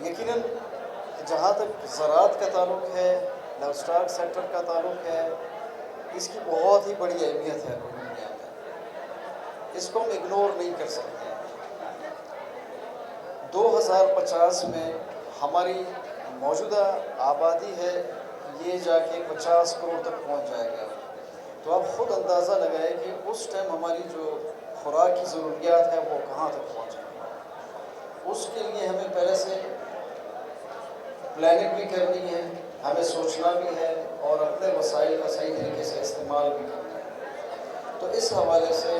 यकीनन जहाँ तक ज़राअत का ताल्लुक़ है, लाइव स्टॉक सेक्टर का ताल्लुक़ है, इसकी बहुत ही बड़ी अहमियत है पूरी दुनिया में। इसको हम इग्नोर नहीं कर सकते। 2050 में हमारी मौजूदा आबादी है, ये जाके 50 करोड़ तक पहुँच जाएगा। तो आप ख़ुद अंदाज़ा लगाएं कि उस टाइम हमारी जो खुराक की ज़रूरियात है वो कहाँ तक पहुँचेगी। उसके लिए हमें पहले से प्लानिंग भी करनी है, हमें सोचना भी है और अपने वसाइल का सही तरीके से इस्तेमाल भी करना है। तो इस हवाले से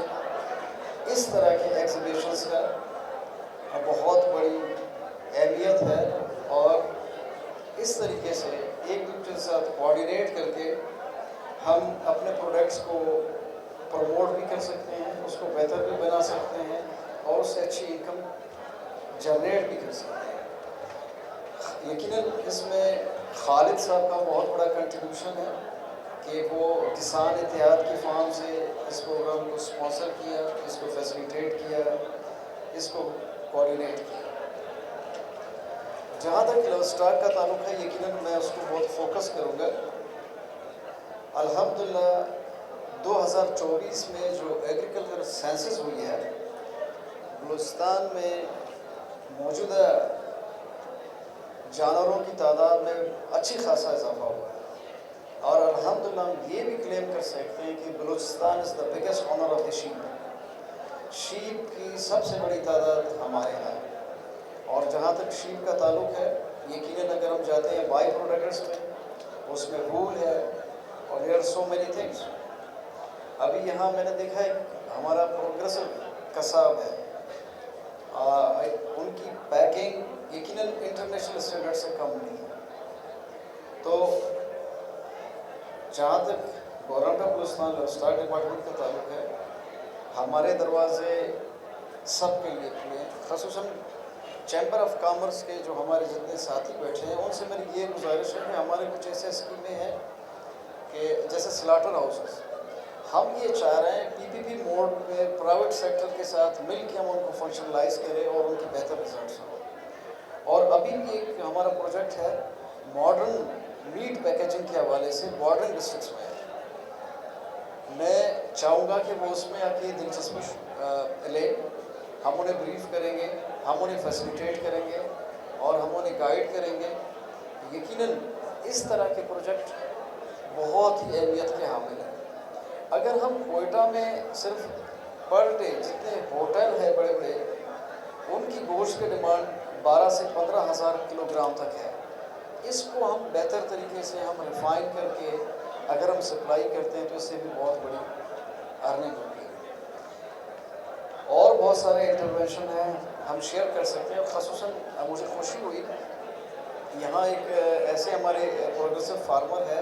इस तरह के एग्ज़िबिशन्स का बहुत बड़ी अहमियत है और इस तरीके से एक दूसरे के साथ कोऑर्डिनेट करके हम अपने प्रोडक्ट्स को प्रमोट भी कर सकते हैं, उसको बेहतर भी बना सकते हैं और उससे अच्छी इनकम जनरेट भी कर सकते हैं। यकीनन इसमें खालिद साहब का बहुत बड़ा कंट्रीब्यूशन है कि वो किसान इत्तेहाद की फार्म से इस प्रोग्राम को स्पॉन्सर किया, इसको फैसिलिटेट किया, इसको कोऑर्डिनेट किया। जहाँ तक लाइव स्टॉक का ताल्लुक़ है, यकीनन मैं उसको बहुत फोकस करूँगा। अल्हम्दुलिल्लाह 2024 में जो एग्रीकल्चर सेंसस हुई है, बलूचिस्तान में मौजूदा जानवरों की तादाद में अच्छी खासा इजाफा हुआ है और अल्हम्दुलिल्लाह हम ये भी क्लेम कर सकते हैं कि Balochistan is the biggest owner of the sheep. Sheep की सबसे बड़ी तादाद हमारे यहाँ है और जहाँ तक शीप का ताल्लुक़ है, यकीनन अगर हम जाते हैं बाई प्रोडक्ट्स में, उसमें वूल है और there are so many things. अभी यहाँ मैंने देखा है हमारा प्रोग्रेसिव कसाब है, उनकी पैकिंग यकीनन इंटरनेशनल स्टैंडर्ड से कम नहीं है। तो जहाँ तक government of Balochistan live stock department का ताल्लुक़ है, हमारे दरवाजे सबके लिए खुले हैं। ख़ुसूसन चैम्बर ऑफ कॉमर्स के जो हमारे जितने साथी बैठे हैं, उनसे मेरी ये गुजारिश है कि हमारे कुछ ऐसे स्कीमें हैं कि जैसे स्लाटर हाउसेस, हम ये चाह रहे हैं पीपीपी मोड पे प्राइवेट सेक्टर के साथ मिल के हम उनको फंक्शनलाइज करें और उनके बेहतर रिजल्ट्स हों। और अभी भी एक हमारा प्रोजेक्ट है मॉडर्न मीट पैकेजिंग के हवाले से बॉर्डरिंग डिस्ट्रिक्ट्स में। मैं चाहूँगा कि वो उसमें आके दिलचस्पी लें, हम उन्हें ब्रीफ करेंगे, हम उन्हें फैसिलिटेट करेंगे और हम उन्हें गाइड करेंगे। यकीनन इस तरह के प्रोजेक्ट बहुत ही अहमियत के हामिल हैं। अगर हम कोयटा में सिर्फ पर डे जितने होटल हैं बड़े बड़े, उनकी गोश्त की डिमांड 12 से 15 हज़ार किलोग्राम तक है। इसको हम बेहतर तरीके से हम रिफ़ाइन करके अगर हम सप्लाई करते हैं तो इससे भी बहुत बड़ी अर्निंग होगी। और बहुत सारे इंटरवेंशन हैं हम शेयर कर सकते हैं। ख़ुसूसन मुझे खुशी हुई, यहाँ एक ऐसे हमारे प्रोग्रेसिव फार्मर है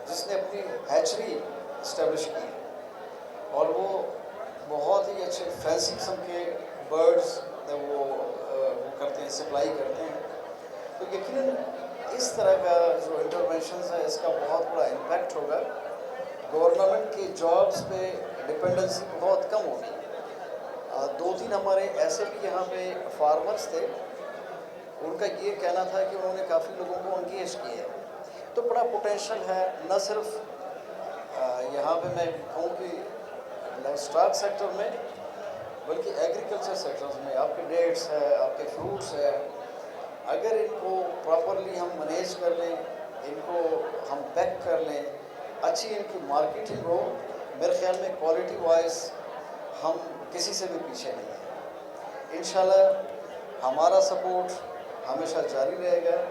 जिसने अपनी हैचरी इस्टेब्लिश की और वो बहुत ही अच्छे फैंसी किस्म के बर्ड्स वो करते हैं, सप्लाई करते हैं। तो यकीनन इस तरह का जो इंटरवेंशंस है इसका बहुत बड़ा इम्पैक्ट होगा। गवर्नमेंट की जॉब्स पे डिपेंडेंसी बहुत कम होगी। 2-3 हमारे ऐसे भी यहाँ पे फार्मर्स थे, उनका ये कहना था कि उन्होंने काफ़ी लोगों को एंगेज किया है। तो बड़ा पोटेंशियल है, न सिर्फ यहाँ पे मैं कहूँ कि लाइव स्टॉक सेक्टर में, बल्कि एग्रीकल्चर सेक्टर्स में आपके डेट्स है, आपके फ्रूट्स है, अगर इनको प्रॉपरली हम मैनेज कर लें, इनको हम पैक कर लें, अच्छी इनकी मार्केटिंग हो, मेरे ख़्याल में क्वालिटी वाइज हम किसी से भी पीछे नहीं हैं। इंशाल्लाह हमारा सपोर्ट हमेशा जारी रहेगा।